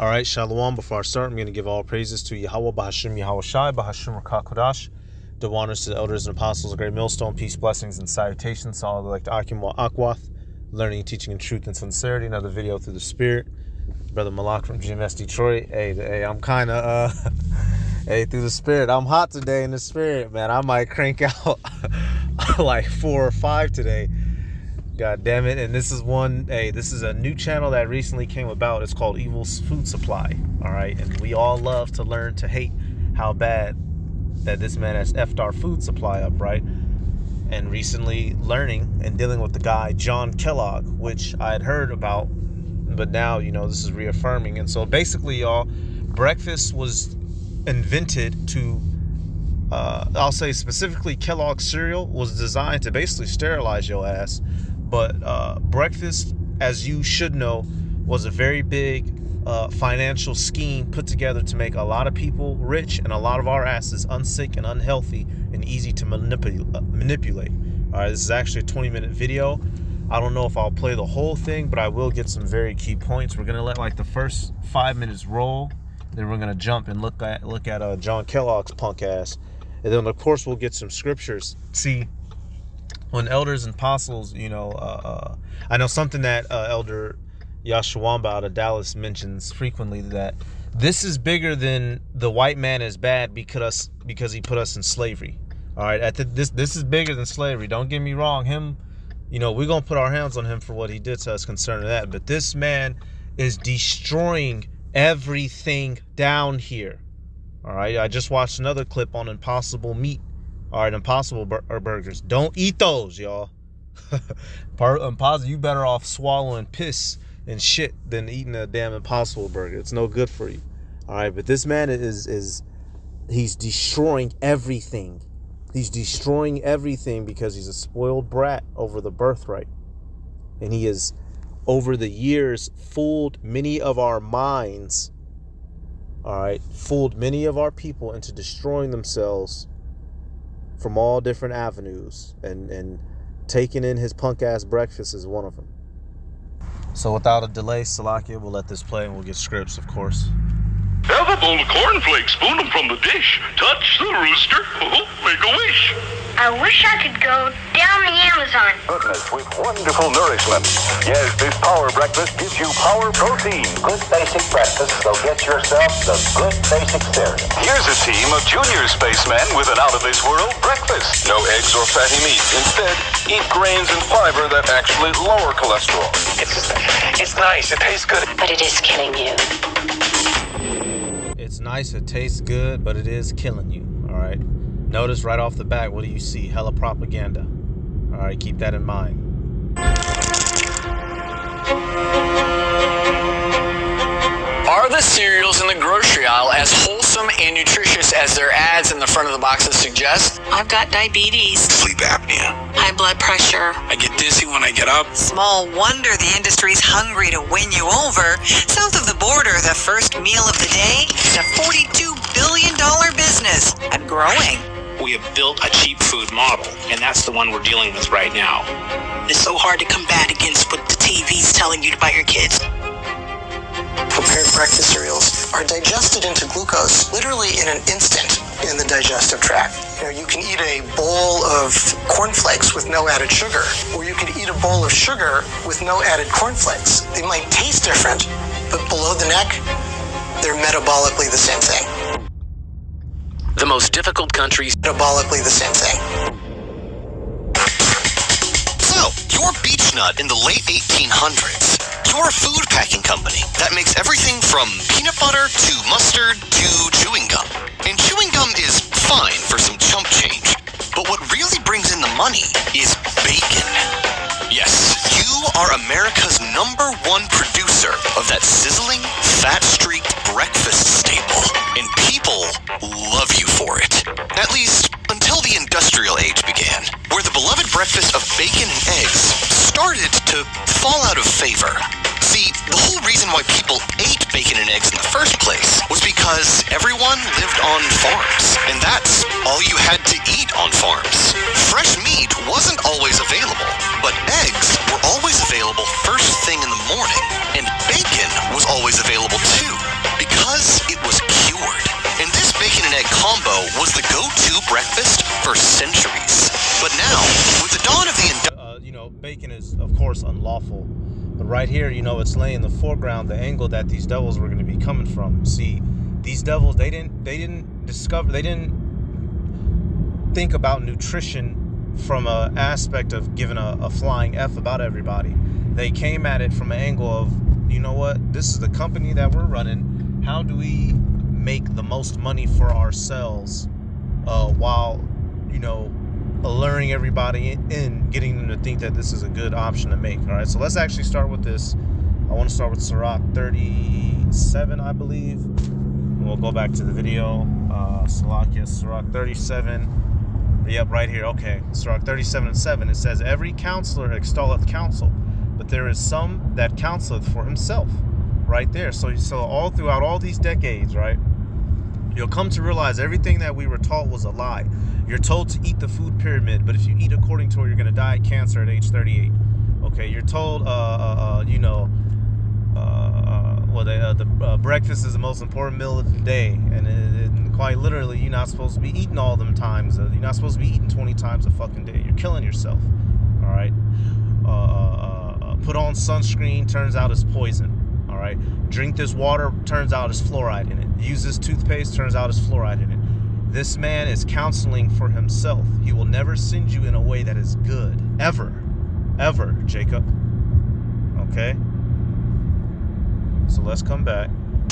All right, Shalom. Before I start, I'm going to give all praises to Yahweh, Bahashim, Yahweh Shai, Bahashim, Rakah Kodash. The honors to the elders and apostles of Great Millstone. Peace, blessings, and salutations to all like Akim Wa Akwath, learning, teaching in truth and sincerity. Another video through the Spirit. Brother Malak from GMS Detroit. Hey, I'm kind of, hey, through the Spirit. I'm hot today in the Spirit, man. I might crank out like 4 or 5 today. God damn it. And this is this is a new channel that recently came about. It's called Evil's Food Supply. All right. And we all love to learn to hate how bad that this man has effed our food supply up, right? And recently learning and dealing with the guy, Dr.Kellogg, which I had heard about, but now, this is reaffirming. And so basically, y'all, breakfast was invented to, I'll say specifically Kellogg cereal was designed to basically sterilize your ass. But breakfast, as you should know, was a very big financial scheme put together to make a lot of people rich and a lot of our asses unsick and unhealthy and easy to manipulate. All right, this is actually a 20-minute video. I don't know if I'll play the whole thing, but I will get some very key points. We're gonna let like the first 5 minutes roll, then we're gonna jump and look at Dr.Kellogg's punk ass, and then of course we'll get some scriptures. See, when elders and apostles, I know something that Elder Yashawamba out of Dallas mentions frequently, that this is bigger than the white man is bad because he put us in slavery. All right, this is bigger than slavery. Don't get me wrong. Him, we're gonna put our hands on him for what he did to us concerning that. But this man is destroying everything down here. All right, I just watched another clip on Impossible Meat. All right, Impossible burgers. Don't eat those, y'all. Impossible, you better off swallowing piss and shit than eating a damn Impossible burger. It's no good for you. All right, but this man he's destroying everything. He's destroying everything because he's a spoiled brat over the birthright. And he has, over the years, fooled many of our minds. All right, fooled many of our people into destroying themselves from all different avenues, and taking in his punk ass breakfast is one of them. So without a delay, Salakia, we'll let this play and we'll get scripts, of course. Have a bowl of cornflakes, spoon them from the dish. Touch the rooster, make a wish. I wish I could go down the Amazon. Goodness with wonderful nourishment. Yes, this power breakfast gives you power protein. Good basic breakfast, so get yourself the good basic cereal. Here's a team of junior spacemen with an out-of-this-world breakfast. No eggs or fatty meat. Instead, eat grains and fiber that actually lower cholesterol. It's nice, it tastes good. But it is killing you. It's nice, it tastes good, but it is killing you. All right. Notice right off the bat, what do you see? Hella propaganda. All right, keep that in mind. Are the cereals in the grocery aisle as wholesome and nutritious as their ads in the front of the boxes suggest? I've got diabetes, Sleep apnea. high blood pressure. I get dizzy when I get up. Small wonder the industry's hungry to win you over. South of the border, the first meal of the day is a $42 billion business and growing. We have built a cheap food model, and that's the one we're dealing with right now. It's so hard to combat against what the TV's telling you to buy your kids. Prepared breakfast cereals are digested into glucose literally in an instant in the digestive tract. You can eat a bowl of cornflakes with no added sugar, or you can eat a bowl of sugar with no added cornflakes. They might taste different, but below the neck, they're metabolically the same thing. The most difficult countries. Metabolically the same thing. So, you're Beechnut in the late 1800s. You're a food packing company that makes everything from peanut butter to mustard to chewing gum. And chewing gum is fine for some chump change. But what really brings in the money is bacon. Yes, you are America's #1 producer of that sizzling, fat-streaked breakfast staple. And people love you for it. At least, until the industrial age began, where the beloved breakfast of bacon and eggs started to fall out of favor. See, the whole reason why people ate bacon and eggs in the first place was because everyone lived on farms, and that's all you had to eat on farms. Fresh meat wasn't always available, but eggs were always available first thing in the morning, and bacon was always available too. But now, with the dawn of the bacon is, of course, unlawful. But right here, it's laying in the foreground the angle that these devils were going to be coming from. See, these devils, they didn't think about nutrition from an aspect of giving a flying F about everybody. They came at it from an angle of, you know what, this is the company that we're running. How do we make the most money for ourselves while, alluring everybody in, getting them to think that this is a good option to make. All right, so let's actually start with this. I want to start with Sirach 37, I believe. And we'll go back to the video. Sirach 37. Yep, right here. Okay, Sirach 37:7. It says, "Every counselor extolleth counsel, but there is some that counseleth for himself." Right there. So all throughout all these decades, right, you'll come to realize everything that we were taught was a lie. You're told to eat the food pyramid, but if you eat according to it, you're going to die of cancer at age 38. Okay, you're told, breakfast is the most important meal of the day, and quite literally, you're not supposed to be eating all them times. You're not supposed to be eating 20 times a fucking day. You're killing yourself. All right. Put on sunscreen, turns out it's poison. All right. Drink this water, turns out it's fluoride in it. Use this toothpaste, turns out it's fluoride in it. This man is counseling for himself. He will never send you in a way that is good. Ever. Ever, Jacob. Okay? So let's come back.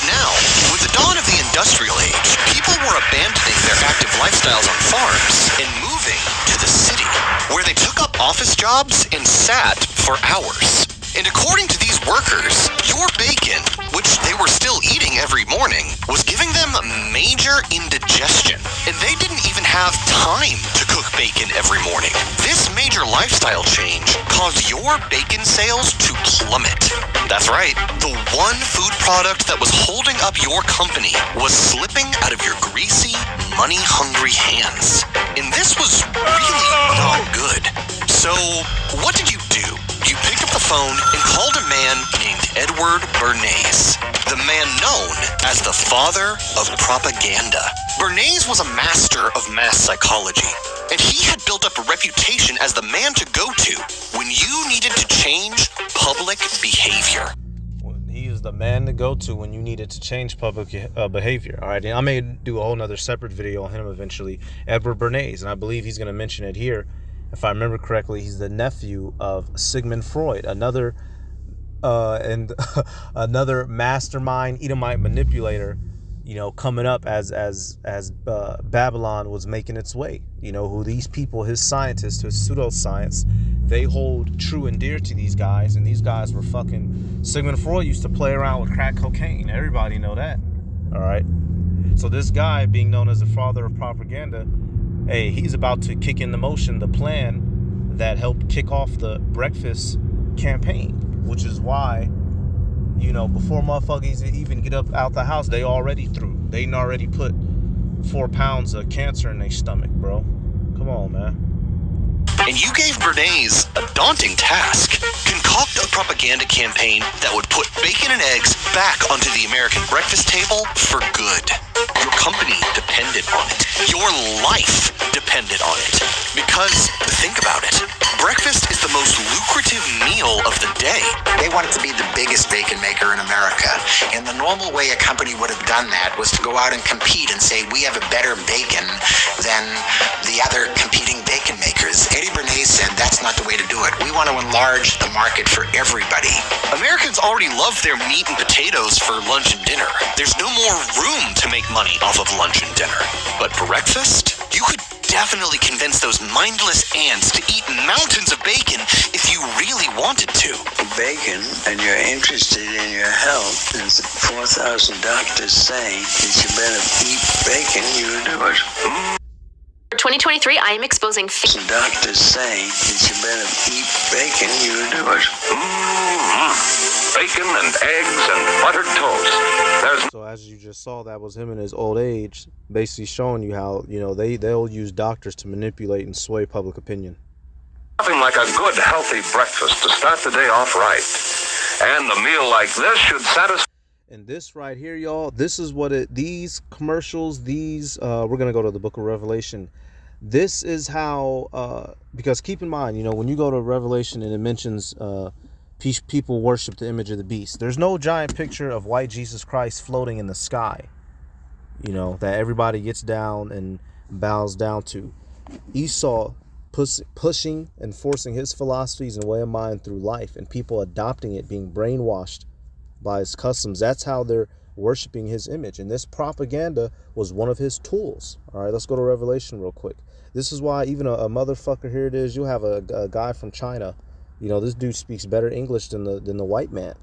Now, with the dawn of the industrial age, people were abandoning their active lifestyles on farms and moving to the city, where they took up office jobs and sat for hours. And according to these workers, your bacon, which they were still eating every morning, was giving them major indigestion. And they didn't even have time to cook bacon every morning. This major lifestyle change caused your bacon sales to plummet. That's right. The one food product that was holding up your company was slipping out of your greasy, money-hungry hands. And this was really not good. So, what did you do? You picked up the phone and called a man named Edward Bernays, the man known as the father of propaganda. Bernays was a master of mass psychology, and he had built up a reputation as the man to go to when you needed to change public behavior. He is the man to go to when you needed to change public behavior. All right, and I may do a whole nother separate video on him eventually, Edward Bernays, and I believe he's going to mention it here. If I remember correctly, he's the nephew of Sigmund Freud, another mastermind Edomite manipulator, coming up as Babylon was making its way. Who these people, his scientists, his pseudoscience, they hold true and dear to these guys, and these guys were fucking. Sigmund Freud used to play around with crack cocaine. Everybody know that. All right. So this guy, being known as the father of propaganda, hey, he's about to kick into motion the plan that helped kick off the breakfast campaign, which is why, before motherfuckers even get up out the house, they already threw. They already put 4 pounds of cancer in their stomach, bro. Come on, man. And you gave Bernays a daunting task. Concoct a propaganda campaign that would put bacon and eggs back onto the American breakfast table for good. Your company depended on it. Your life depended on it. Because, think about it, breakfast is the most lucrative meal of the day. They wanted to be the biggest bacon maker in America. And the normal way a company would have done that was to go out and compete and say, we have a better bacon than the other competing bacon makers. Eddie Bernays said, that's not the way to do it. We want to enlarge the market for everybody. Americans already love their meat and potatoes for lunch and dinner. There's no more room to make money off of lunch and dinner. But breakfast? You could definitely convince those mindless ants to eat mountains of bacon if you really wanted to. Bacon, and you're interested in your health, and 4,000 doctors say that you better eat bacon, you do it. For 2023, I am exposing... Doctors say that you better eat bacon, you do it. Bacon and eggs and buttered toast. So as you just saw, that was him in his old age, basically showing you how, they'll use doctors to manipulate and sway public opinion. Nothing like a good, healthy breakfast to start the day off right. And a meal like this should satisfy... And this right here, y'all, this is what these commercials, we're going to go to the book of Revelation. This is how, because keep in mind, you know, when you go to Revelation and it mentions people worship the image of the beast, there's no giant picture of white Jesus Christ floating in the sky, you know, that everybody gets down and bows down to. Esau pushing and forcing his philosophies and way of mind through life, and people adopting it, being brainwashed by his customs. That's how they're worshiping his image, and this propaganda was one of his tools. All right, let's go to Revelation real quick. This is why even a motherfucker, here it is, you have a guy from China, you know, this dude speaks better English than the white man.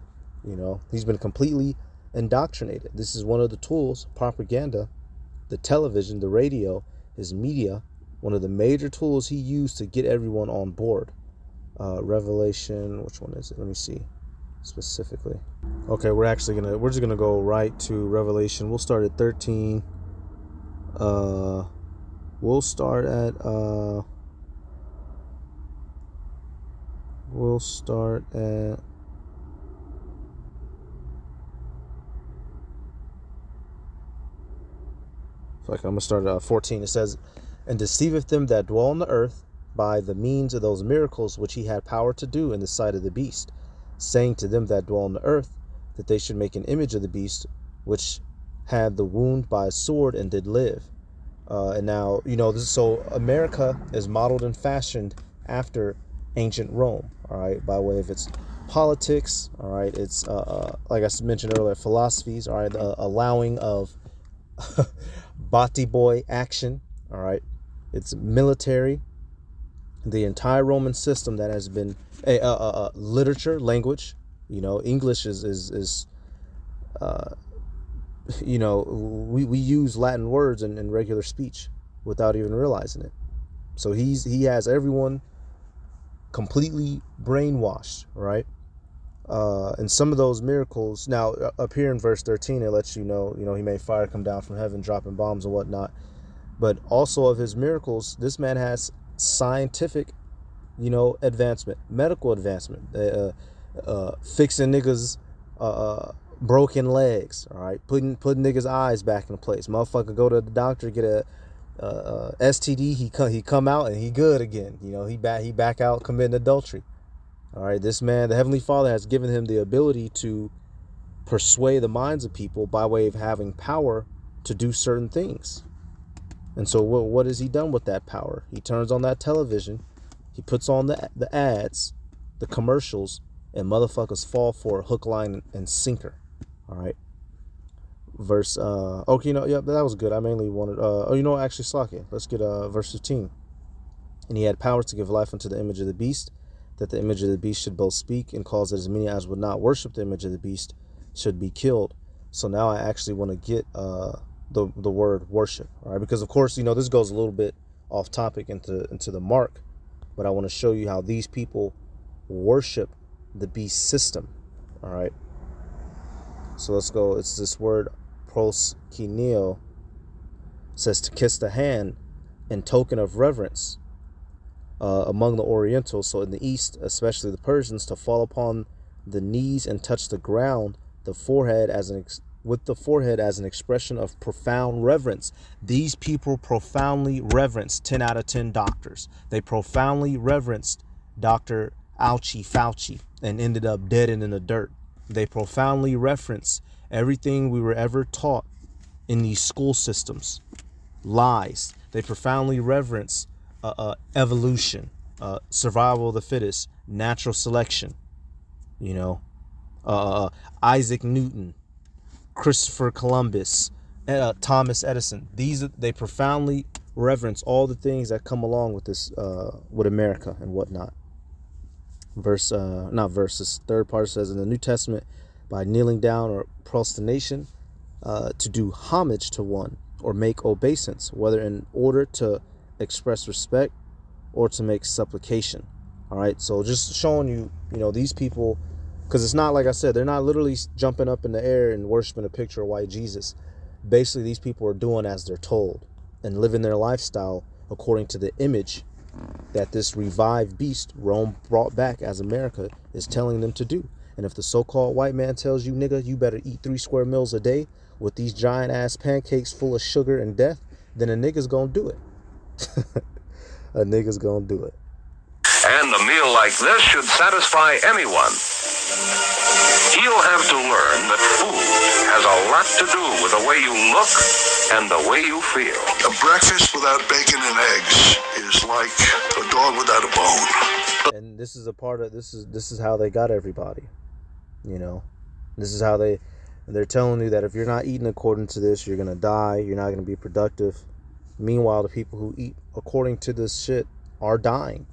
You know, he's been completely indoctrinated. This is one of the tools, propaganda, the television, the radio, his media, one of the major tools he used to get everyone on board. Revelation, which one is it? Let me see specifically. Okay, we're just gonna go right to Revelation. We'll start at 13. We'll start at I'm gonna start at 14. It says, "And deceiveth them that dwell on the earth by the means of those miracles which he had power to do in the sight of the beast, saying to them that dwell on the earth that they should make an image of the beast which had the wound by a sword and did live." And now, you know, so America is modeled and fashioned after ancient Rome, all right, by way of its politics, all right, it's like I mentioned earlier, philosophies, all right, the allowing of body boy action, all right, it's military, the entire Roman system that has been literature, language, you know, English is you know, we use Latin words in regular speech without even realizing it. So he has everyone completely brainwashed, right? And some of those miracles, now up here in verse 13, it lets you know, he made fire come down from heaven, dropping bombs and whatnot. But also of his miracles, this man has scientific, you know, advancement, medical advancement, fixing niggas broken legs, all right, putting niggas' eyes back in place. Motherfucker go to the doctor, get a STD, he come out and he good again. You know, he back out committing adultery. All right, this man, the Heavenly Father, has given him the ability to persuade the minds of people by way of having power to do certain things. And so what has he done with that power? He turns on that television, he puts on the ads, the commercials, and motherfuckers fall for hook, line, and sinker. All right. Verse, okay, you know, yeah, that was good. I mainly wanted, actually, slack it. Let's get verse 15. "And he had power to give life unto the image of the beast, that the image of the beast should both speak and cause that as many as would not worship the image of the beast should be killed." So now I actually want to get the word worship, all right? Because of course, you know, this goes a little bit off topic into the mark, but I want to show you how these people worship the beast system, all right? So let's go. It's this word proskuneo, says to kiss the hand in token of reverence among the Orientals. So in the East, especially the Persians, to fall upon the knees and touch the ground, with the forehead as an expression of profound reverence. These people profoundly reverenced 10 out of 10 doctors. They profoundly reverenced Dr. Fauci and ended up dead and in the dirt. They profoundly reference everything we were ever taught in these school systems. Lies. They profoundly reverence evolution, survival of the fittest, natural selection, you know, Isaac Newton, Christopher Columbus, Thomas Edison. They profoundly reverence all the things that come along with this, with America and whatnot. This third part says in the New Testament, by kneeling down or prostration, to do homage to one or make obeisance, whether in order to express respect or to make supplication. All right, so just showing you, you know, these people, because it's not, like I said, they're not literally jumping up in the air and worshiping a picture of white Jesus. Basically, these people are doing as they're told and living their lifestyle according to the image that this revived beast Rome brought back as America is telling them to do. And if the so-called white man tells you, nigga, you better eat 3 square meals a day with these giant ass pancakes full of sugar and death, then a nigga's gonna do it. A nigga's gonna do it. And a meal like this should satisfy anyone. He'll have to learn that food has a lot to do with the way you look and the way you feel. A breakfast without bacon and eggs is like a dog without a bone. And this is a part of this is how they got everybody. You know, this is how they're telling you that if you're not eating according to this, you're gonna die. You're not gonna be productive. Meanwhile, the people who eat according to this shit are dying.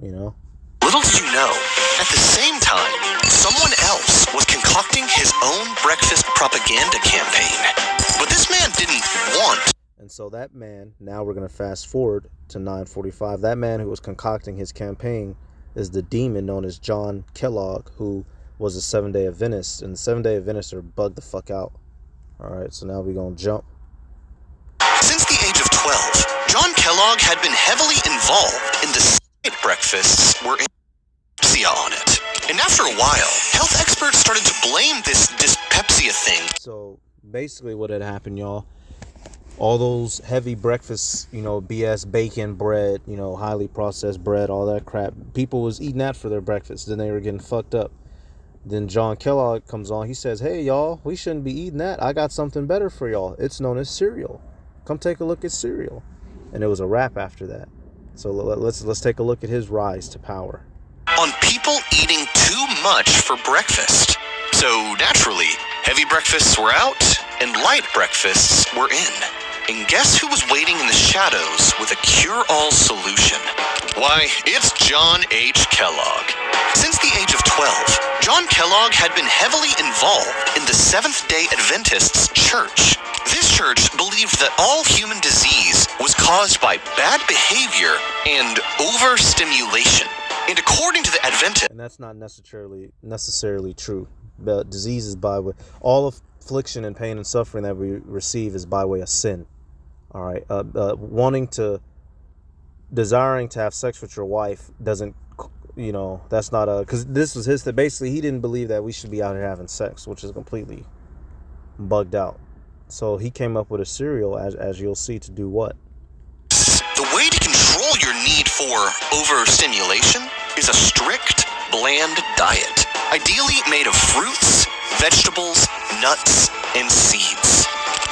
You know. Little did you know, at the same time, someone else was concocting his own breakfast propaganda campaign. But this man didn't want. And so that man, now we're going to fast forward to 9:45. That man who was concocting his campaign is the demon known as John Kellogg, who was a Seventh-day Adventist. And the Seventh-day Adventists are bugged the fuck out. All right, so now we're going to jump. Since the age of 12, John Kellogg had been heavily involved in the state breakfasts were dyspepsia on it. And after a while, health experts started to blame this dyspepsia thing. So basically what had happened, y'all, all those heavy breakfasts, you know, BS, bacon, bread, you know, highly processed bread, all that crap, people was eating that for their breakfast. Then they were getting fucked up. Then John Kellogg comes on. He says, hey, y'all, we shouldn't be eating that. I got something better for y'all. It's known as cereal. Come take a look at cereal. And it was a wrap after that. So let's take a look at his rise to power. On people eating too much for breakfast. So naturally, heavy breakfasts were out and light breakfasts were in. And guess who was waiting in the shadows with a cure-all solution? Why, it's John H. Kellogg. Since the age of 12, John Kellogg had been heavily involved in the Seventh-day Adventists church. This church believed that all human disease was caused by bad behavior and overstimulation. And according to the Adventists, and that's not necessarily true. But disease is by way, all affliction and pain and suffering that we receive is by way of sin. All right, desiring to have sex with your wife doesn't, you know, that's not because this was his. Basically, he didn't believe that we should be out here having sex, which is completely bugged out. So he came up with a cereal, as you'll see, to do what? The way to control your need for overstimulation is a strict, bland diet, ideally made of fruits, vegetables, nuts, and seeds.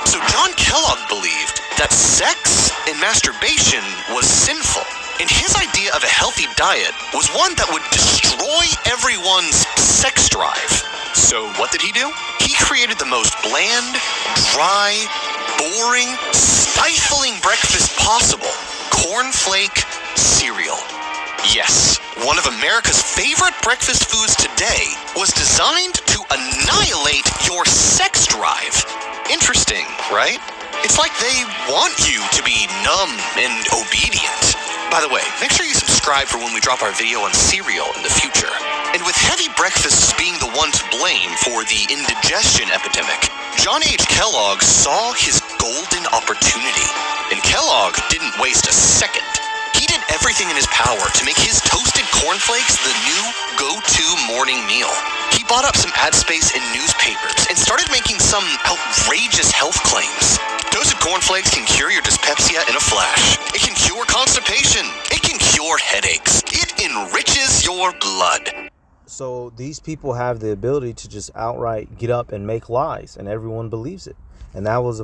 So John Kellogg believed that sex and masturbation was sinful, and his idea of a healthy diet was one that would destroy everyone's sex drive. So what did he do? He created the most bland, dry, boring, stifling breakfast possible: cornflake cereal. Yes, one of America's favorite breakfast foods today was designed to annihilate your sex drive. Interesting, right? It's like they want you to be numb and obedient. By the way, make sure you subscribe for when we drop our video on cereal in the future. And with heavy breakfasts being the one to blame for the indigestion epidemic, John H. Kellogg saw his golden opportunity. And Kellogg didn't waste a second. He did everything in his power to make his toasted cornflakes the new go-to morning meal. He bought up some ad space in newspapers and started making some outrageous health claims. Toasted cornflakes can cure your dyspepsia in a flash. It can cure constipation. It can cure headaches. It enriches your blood. So these people have the ability to just outright get up and make lies, and everyone believes it. And that was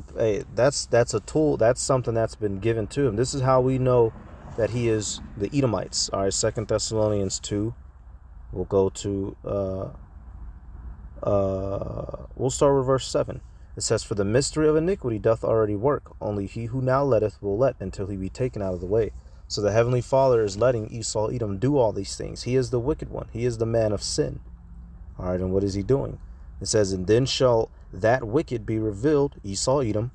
that's a tool. That's something that's been given to him. This is how we know that he is the Edomites. All right, 2 Thessalonians 2. We'll go to we'll start with verse 7. It says, for the mystery of iniquity doth already work. Only he who now letteth will let until he be taken out of the way. So the Heavenly Father is letting Esau Edom do all these things. He is the wicked one. He is the man of sin. All right, and what is he doing? It says, and then shall that wicked be revealed, Esau Edom,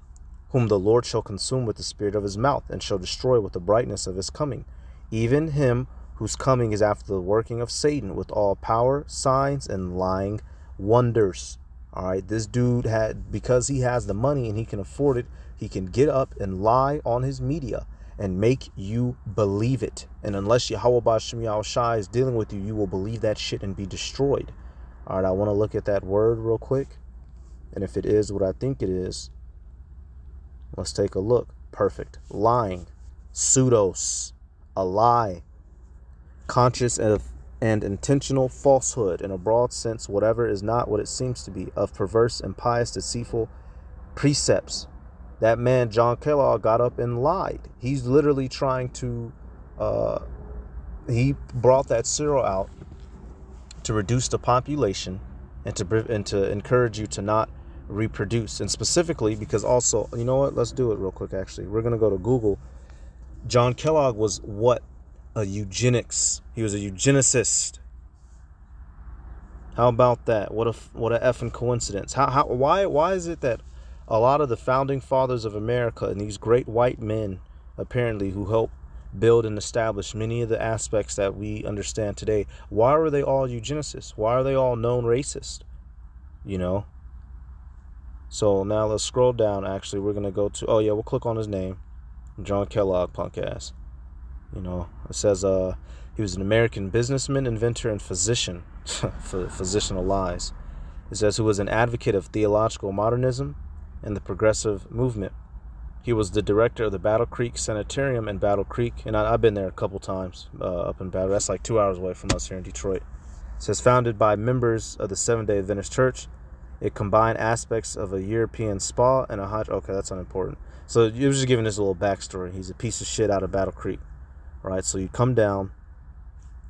whom the Lord shall consume with the spirit of his mouth, and shall destroy with the brightness of his coming. Even him whose coming is after the working of Satan, with all power, signs, and lying wonders. All right, this dude because he has the money and he can afford it, he can get up and lie on his media and make you believe it. And unless Yahweh Ba'ashem Yahweh Shai is dealing with you, you will believe that shit and be destroyed. All right, I want to look at that word real quick. And if it is what I think it is, let's take a look. Perfect. Lying. pseudos, a lie, conscious and intentional falsehood, in a broad sense, whatever is not what it seems to be, of perverse, impious, deceitful precepts. That man, John Kellogg, got up and lied. He's literally trying to, he brought that cereal out to reduce the population and to encourage you to not reproduce. And specifically because also, you know what, let's do it real quick. Actually, we're going to go to Google. John Kellogg was what? A eugenics. He was a eugenicist. How about that? What a effing coincidence. Why is it that a lot of the founding fathers of America and these great white men, apparently, who helped build and establish many of the aspects that we understand today, why were they all eugenicists? Why are they all known racist? You know? So now let's scroll down. Actually, we're going to go to, oh yeah, we'll click on his name. John Kellogg, punk ass. You know, it says he was an American businessman, inventor, and physician. Physician of lies. It says he was an advocate of theological modernism and the progressive movement. He was the director of the Battle Creek Sanitarium in Battle Creek, and I've been there a couple times up in Battle. That's like 2 hours away from us here in Detroit. It says founded by members of the Seventh-day Adventist Church. It combined aspects of a European spa and a hot. Okay, that's unimportant. So it was just giving this a little backstory. He's a piece of shit out of Battle Creek. All right, so you come down.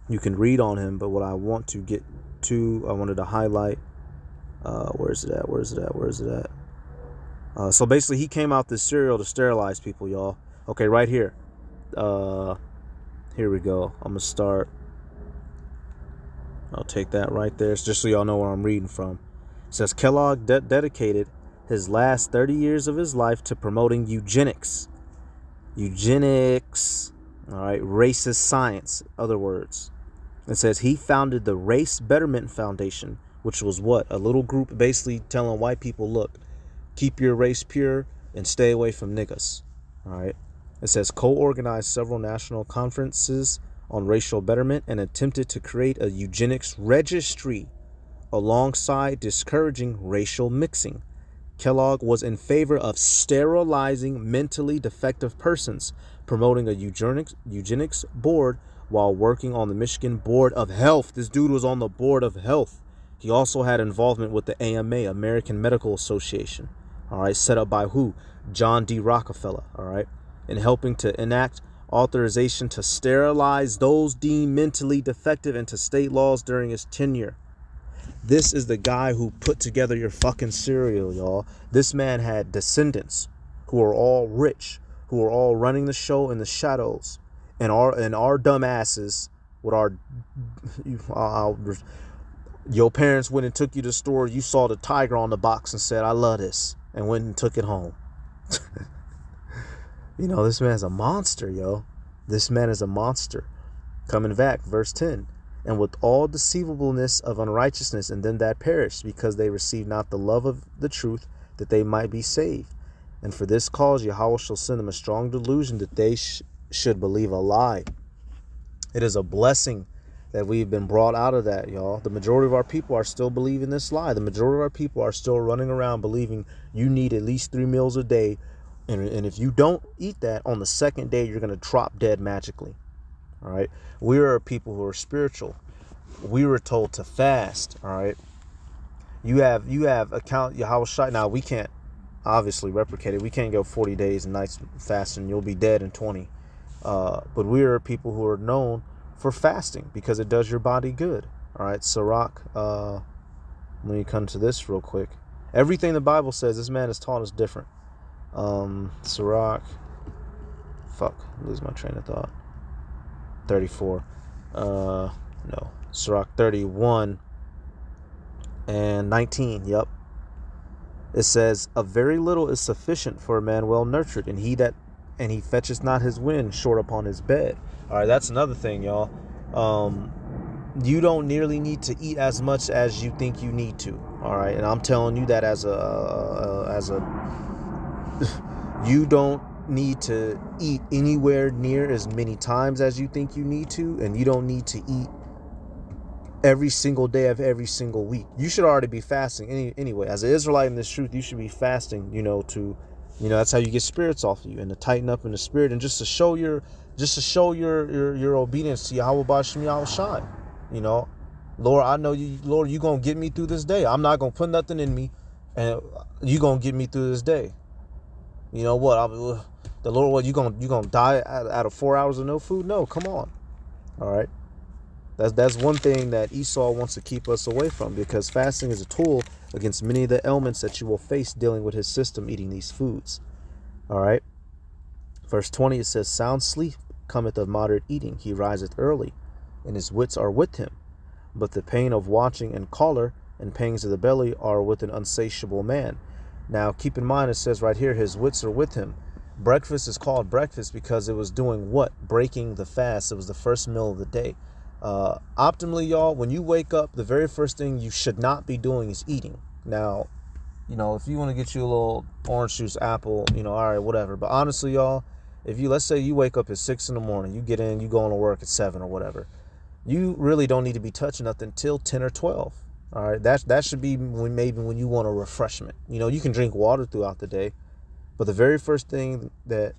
You can read on him, but what I want to get to, I wanted to highlight. Where's it at? So basically, he came out this cereal to sterilize people, y'all. Okay, right here. Here we go. I'm gonna start. I'll take that right there, just so y'all know where I'm reading from. It says Kellogg dedicated his last 30 years of his life to promoting eugenics. Eugenics, all right, racist science, other words. It says he founded the Race Betterment Foundation, which was what? A little group basically telling white people, look, keep your race pure and stay away from niggas. All right. It says co-organized several national conferences on racial betterment and attempted to create a eugenics registry alongside discouraging racial mixing. Kellogg was in favor of sterilizing mentally defective persons, promoting a eugenics board while working on the Michigan Board of Health. This dude was on the Board of Health. He also had involvement with the AMA, American Medical Association, all right, set up by who? John D. Rockefeller, all right, in helping to enact authorization to sterilize those deemed mentally defective into state laws during his tenure. This is the guy who put together your fucking cereal, y'all. This man had descendants who are all rich, who are all running the show in the shadows, and our dumb asses with our your parents went and took you to the store. You saw the tiger on the box and said, "I love this," and went and took it home. You know, this man's a monster, yo. This man is a monster. Coming back, verse 10. And with all deceivableness of unrighteousness, and them that perish, because they receive not the love of the truth, that they might be saved. And for this cause Yahweh shall send them a strong delusion, that they should believe a lie. It is a blessing that we've been brought out of that, y'all. The majority of our people are still believing this lie. The majority of our people are still running around believing you need at least 3 meals a day. And if you don't eat that, on the second day, you're going to drop dead magically. All right. We are people who are spiritual. We were told to fast. All right. You have account Yahweh Shai. Now we can't obviously replicate it. We can't go 40 days and nights fasting. You'll be dead in 20. But we are people who are known for fasting because it does your body good. All right. Sirach. When you come to this real quick, everything the Bible says, this man has taught us different. Sirach. Lose my train of thought. 34. No. Sirach 31 and 19. Yep. It says, a very little is sufficient for a man well nurtured, and he fetches not his wind short upon his bed. All right, that's another thing, y'all. You don't nearly need to eat as much as you think you need to. All right, and I'm telling you that as a you don't need to eat anywhere near as many times as you think you need to, and you don't need to eat every single day of every single week. You should already be fasting anyway. As an Israelite in this truth, you should be fasting, to You know, that's how you get spirits off of you, and to tighten up in the spirit, and just to show your obedience to Yahweh B'Shem Yahweh Shai. You know, Lord, I know you, Lord, you gonna get me through this day. I'm not gonna put nothing in me, and you gonna get me through this day. You know what? The Lord, what, you gonna die out of 4 hours of no food? No, come on. All right. That's one thing that Esau wants to keep us away from, because fasting is a tool against many of the ailments that you will face dealing with his system eating these foods. All right. Verse 20, it says, sound sleep cometh of moderate eating. He riseth early, and his wits are with him. But the pain of watching and choler and pangs of the belly are with an unsatiable man. Now, keep in mind, it says right here, his wits are with him. Breakfast is called breakfast because it was doing what? Breaking the fast. It was the first meal of the day. Optimally, y'all, when you wake up, the very first thing you should not be doing is eating. Now, you know, if you want to get you a little orange juice, apple, you know, all right, whatever. But honestly, y'all, let's say you wake up at 6 in the morning, you get in, you go on to work at 7 or whatever, you really don't need to be touching nothing until 10 or 12. All right, that should be when you want a refreshment. You know, you can drink water throughout the day, but the very first thing that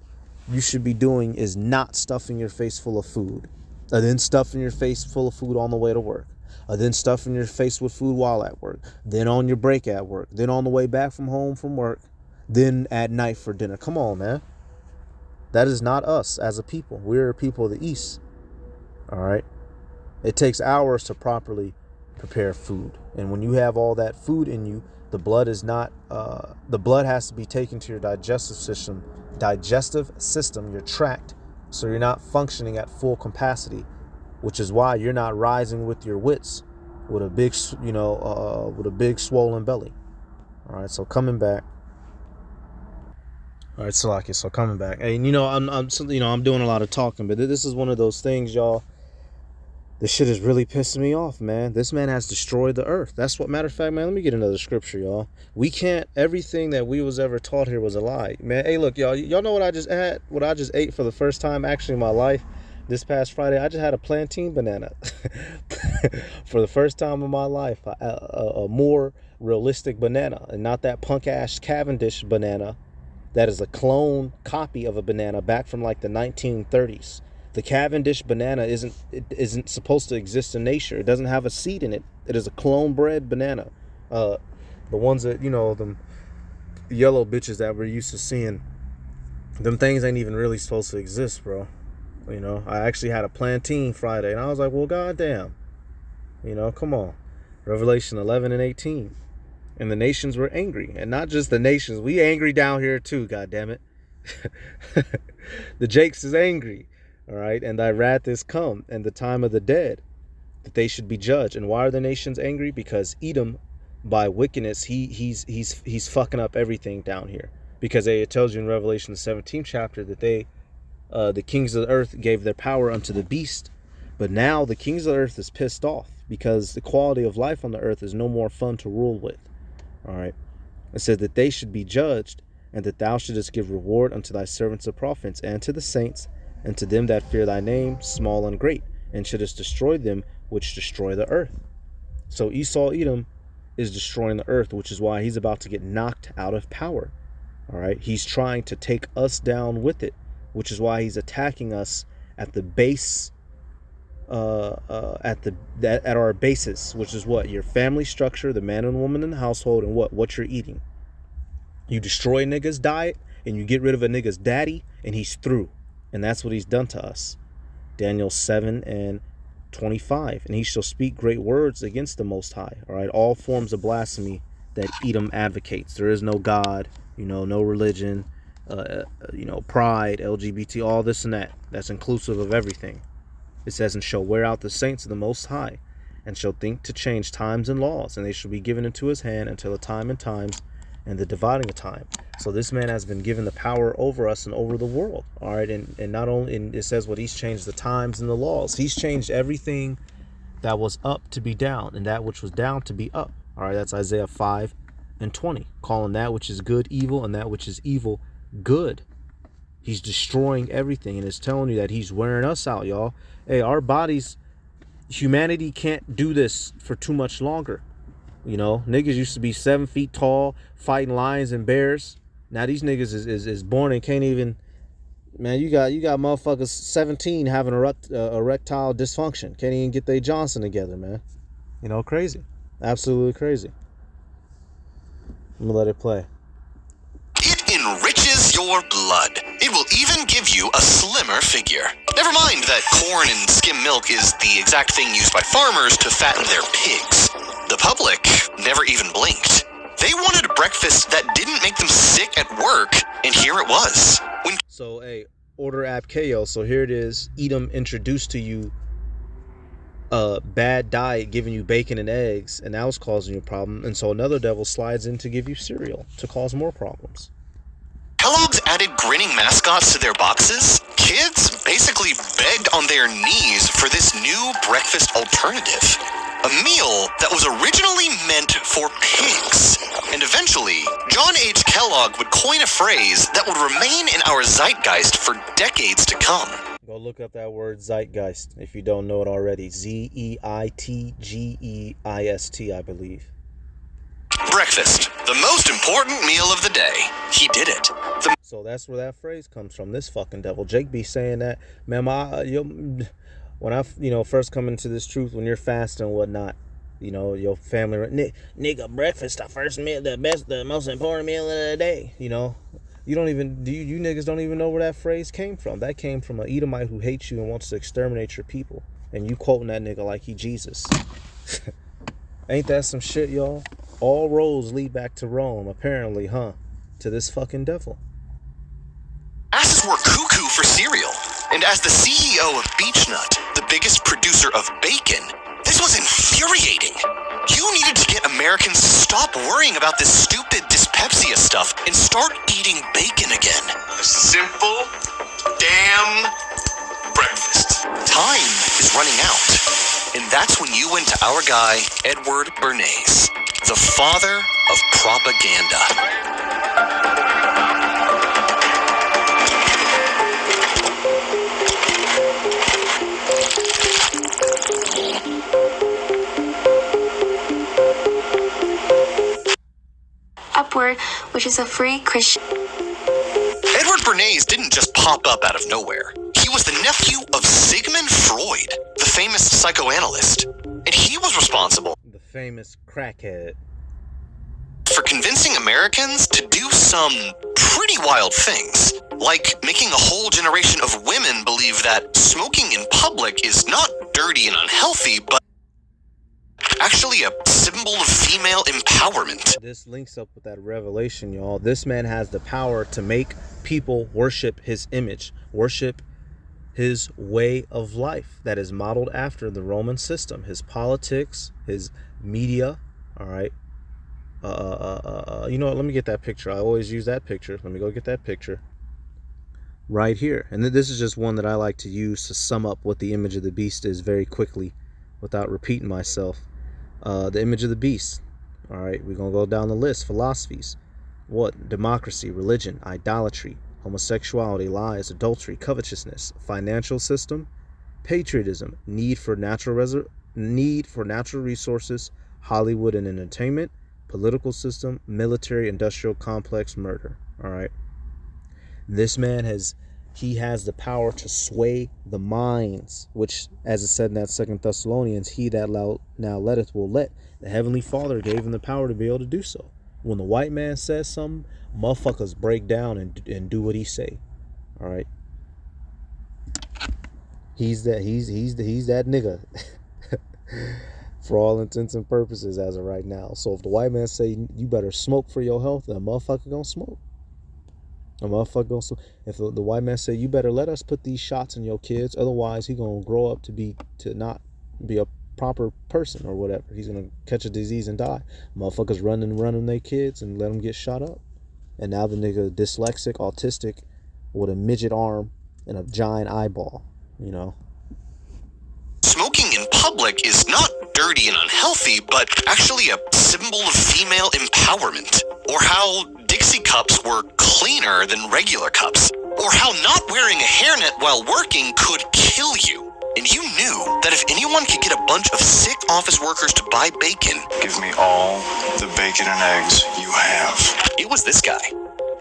you should be doing is not stuffing your face full of food, and then stuffing your face full of food on the way to work, and then stuffing your face with food while at work, then on your break at work, then on the way back from home from work, then at night for dinner. Come on, man. That is not us as a people. We're a people of the East. All right. It takes hours to properly prepare food. And when you have all that food in you, the blood has to be taken to your digestive system, your tract, so you're not functioning at full capacity, which is why you're not rising with your wits with a big, with a big swollen belly. All right, so coming back. All right, Salaki, so coming back. And I'm doing a lot of talking, but this is one of those things, y'all. This shit is really pissing me off, man. This man has destroyed the earth. That's what, matter of fact, man, let me get another scripture, y'all. Everything that we was ever taught here was a lie. Man, hey, look, y'all know what I just had? What I just ate for the first time, actually, in my life this past Friday? I just had a plantain banana. For the first time in my life, a more realistic banana, and not that punk-ass Cavendish banana that is a clone copy of a banana back from like the 1930s. The Cavendish banana isn't supposed to exist in nature. It doesn't have a seed in it. It is a clone bred banana. The ones that, them yellow bitches that we're used to seeing, them things ain't even really supposed to exist, bro. I actually had a plantain Friday, and I was like, well, goddamn. Come on. Revelation 11 and 18. And the nations were angry. And not just the nations. We angry down here too, goddammit. The Jakes is angry. All right, and thy wrath is come, and the time of the dead, that they should be judged. And why are the nations angry? Because Edom, by wickedness, he's fucking up everything down here. Because it tells you in Revelation the 17th chapter that the kings of the earth gave their power unto the beast. But now the kings of the earth is pissed off because the quality of life on the earth is no more fun to rule with. All right, it said that they should be judged, and that thou shouldest give reward unto thy servants the prophets and to the saints, and to them that fear thy name, small and great, and shouldest destroy them which destroy the earth. So Esau Edom is destroying the earth, which is why he's about to get knocked out of power. All right, he's trying to take us down with it, which is why he's attacking us at the base, at our basis, which is what? Your family structure, the man and woman in the household, and what you're eating. You destroy a nigga's diet, and you get rid of a nigga's daddy, and he's through. And that's what he's done to us. Daniel 7 and 25. And he shall speak great words against the Most High. All right. All forms of blasphemy that Edom advocates. There is no God, no religion, pride, LGBT, all this and that. That's inclusive of everything. It says, and shall wear out the saints of the Most High, and shall think to change times and laws, and they shall be given into his hand until the time and times and the dividing of time. So this man has been given the power over us and over the world. All right. And not only, and it says what he's changed the times and the laws. He's changed everything that was up to be down, and that which was down to be up. All right. That's Isaiah 5 and 20, calling that which is good evil, and that which is evil good. He's destroying everything, and it's telling you that he's wearing us out, y'all. Hey, our bodies, humanity can't do this for too much longer. Niggas used to be 7 feet tall, fighting lions and bears. Now these niggas is born and can't even. Man, you got motherfuckers 17 having erectile dysfunction. Can't even get their Johnson together, man. You know, crazy. Absolutely crazy. I'm gonna let it play. It enriches your blood. It will even give you a slimmer figure. Never mind that corn and skim milk is the exact thing used by farmers to fatten their pigs. The public never even blinked. They wanted a breakfast that didn't make them sick at work, and here it was. So, hey, order app KO. So here it is. Edom introduced to you a bad diet giving you bacon and eggs, and that was causing you a problem. And so another devil slides in to give you cereal to cause more problems. Kellogg's added grinning mascots to their boxes. Kids basically begged on their knees for this new breakfast alternative. A meal that was originally meant for pigs. And eventually, John H. Kellogg would coin a phrase that would remain in our zeitgeist for decades to come. Go look up that word zeitgeist if you don't know it already. Zeitgeist, I believe. Breakfast, the most important meal of the day. He did it. So that's where that phrase comes from. This fucking devil. Jake be saying that, man, when I first come into this truth, when you're fasting and whatnot, you know, your family, nigga, breakfast, the first meal, the most important meal of the day. You know, you niggas don't even know where that phrase came from. That came from an Edomite who hates you and wants to exterminate your people, and you quoting that nigga like he Jesus. Ain't that some shit, y'all? All roads lead back to Rome, apparently, huh? To this fucking devil. Asses were cuckoo for cereal. And as the CEO of Beechnut, the biggest producer of bacon, this was infuriating. You needed to get Americans to stop worrying about this stupid dyspepsia stuff and start eating bacon again. A simple, damn breakfast. Time is running out. And that's when you went to our guy, Edward Bernays, the father of propaganda. Upward, which is a free Christian. Edward Bernays didn't just pop up out of nowhere. He was the nephew of Sigmund Freud, the famous psychoanalyst. And he was responsible, the famous crackhead, for convincing Americans to do some pretty wild things. Like making a whole generation of women believe that smoking in public is not dirty and unhealthy, but actually a symbol of female empowerment. This links up with that revelation, y'all. This man has the power to make people worship his image, worship his way of life that is modeled after the Roman system, his politics, his media. All right. You know what? Let me get that picture. I always use that picture. Let me go get that picture right here. And this is just one that I like to use to sum up what the image of the beast is very quickly without repeating myself. The image of the beast. All right, we're going to go down the list. Philosophies. What? Democracy, religion, idolatry, homosexuality, lies, adultery, covetousness, financial system, patriotism, need for natural resources, Hollywood and entertainment, political system, military, industrial complex, murder. All right. This man has the power to sway the minds, which, as it said in that 2 Thessalonians, he that now letteth will let. The Heavenly Father gave him the power to be able to do so. When the white man says something, motherfuckers break down and do what he say. All right. He's that nigga. For all intents and purposes as of right now. So if the white man say you better smoke for your health, then a motherfucker gonna smoke. If the white man say you better let us put these shots in your kids, otherwise he gonna grow up to not be a proper person or whatever. He's gonna catch a disease and die. Motherfuckers running their kids and let them get shot up. And now the nigga dyslexic, autistic, with a midget arm and a giant eyeball. You know. Smoking in public is not dirty and unhealthy, but actually a symbol of female empowerment. Or how Dixie cups were cleaner than regular cups. Or how not wearing a hairnet while working could kill you. And you knew that if anyone could get a bunch of sick office workers to buy bacon, Give me all the bacon and eggs you have. it was this guy.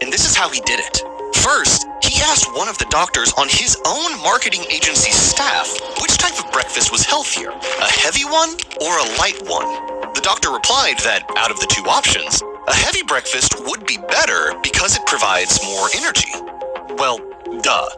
and this is how he did it. First, he asked one of the doctors on his own marketing agency's staff which type of breakfast was healthier, a heavy one or a light one. The doctor replied that out of the two options, a heavy breakfast would be better because it provides more energy. Well, duh.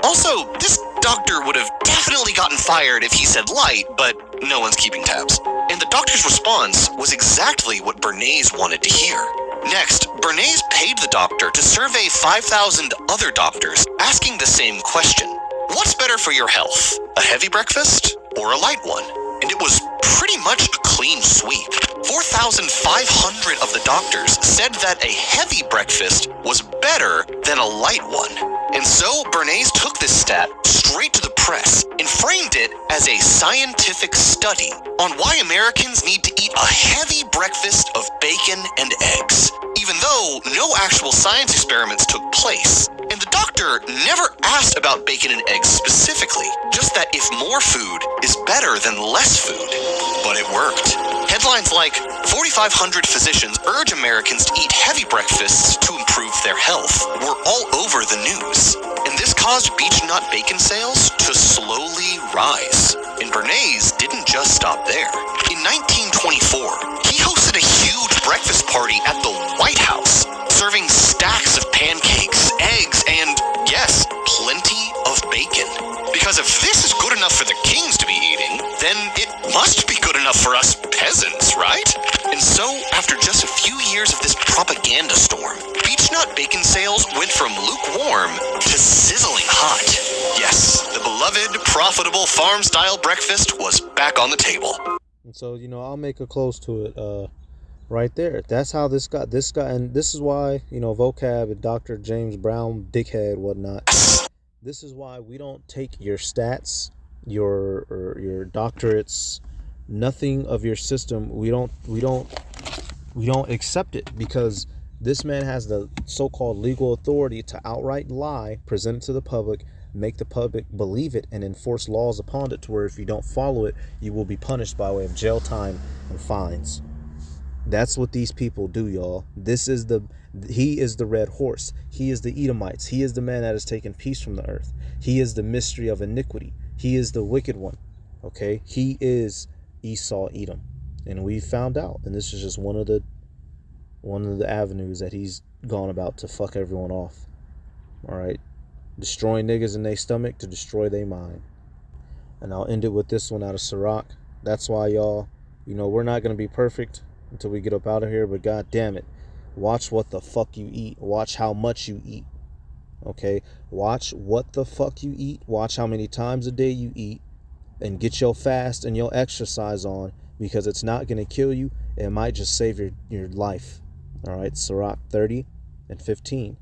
Also, this doctor would have definitely gotten fired if he said light, but no one's keeping tabs. And the doctor's response was exactly what Bernays wanted to hear. Next, Bernays paid the doctor to survey 5,000 other doctors asking the same question. What's better for your health, a heavy breakfast or a light one? And it was pretty much a clean sweep. 4,500 of the doctors said that a heavy breakfast was better than a light one. And so Bernays took this stat straight to the press and framed it as a scientific study on why Americans need to eat a heavy breakfast of bacon and eggs, even though no actual science experiments took place. And the doctor never asked about bacon and eggs specifically, just that if more food is better than less food. But it worked. Headlines like, 4,500 physicians urge Americans to eat heavy breakfasts to improve their health were all over the news. And this caused beech nut bacon sales to slowly rise. And Bernays didn't just stop there. In 1924, he hosted a huge breakfast party at the White House, serving stacks of pancakes, eggs, and, yes, plenty of bacon. Because if this is good enough for the kings to be eating, then it must be good enough for us peasants, right? And so, after just a few years of this propaganda storm, beech nut bacon sales went from lukewarm to sizzling hot. Yes, the beloved, profitable farm-style breakfast was back on the table. And so, I'll make a close to it right there. That's how this got, and this is why, vocab and Dr. James Brown, dickhead, whatnot. This is why we don't take your stats, your doctorates, nothing of your system. We don't accept it, because this man has the so-called legal authority to outright lie, present it to the public, make the public believe it, and enforce laws upon it to where if you don't follow it, you will be punished by way of jail time and fines. That's what these people do, y'all. He is the red horse. He is the Edomites. He is the man that has taken peace from the earth. He is the mystery of iniquity. He is the wicked one. Okay? He is Esau, Edom. And we found out. And this is just one of the avenues that he's gone about to fuck everyone off. All right? Destroying niggas in their stomach to destroy their mind. And I'll end it with this one out of Sirach. That's why, y'all, we're not going to be perfect until we get up out of here, but god damn it, watch what the fuck you eat. Watch how much you eat. Okay? Watch what the fuck you eat. Watch how many times a day you eat, and get your fast and your exercise on, because it's not going to kill you. It might just save your life. All right? Sirach 30 and 15.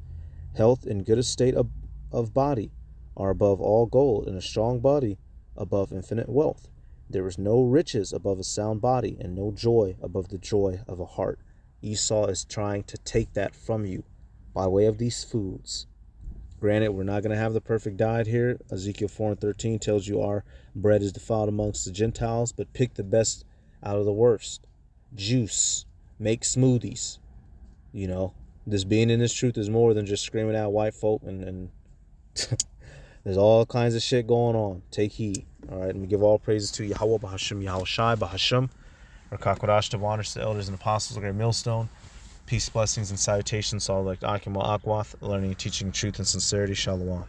Health and good estate of body are above all gold, and a strong body above infinite wealth. There is no riches above a sound body, and no joy above the joy of a heart. Esau is trying to take that from you by way of these foods. Granted, we're not going to have the perfect diet here. Ezekiel 4:13 tells you our bread is defiled amongst the Gentiles, but pick the best out of the worst. Juice. Make smoothies. This being in this truth is more than just screaming at white folk, and there's all kinds of shit going on. Take heed. All right, and we give all praises to Yahweh, Bahashim, Yahweh Shai, Bahashim, Rakakodash, to honors the elders and apostles of Great Millstone. Peace, blessings, and salutations to all like Akim Akwath, learning, teaching truth and sincerity. Shalom.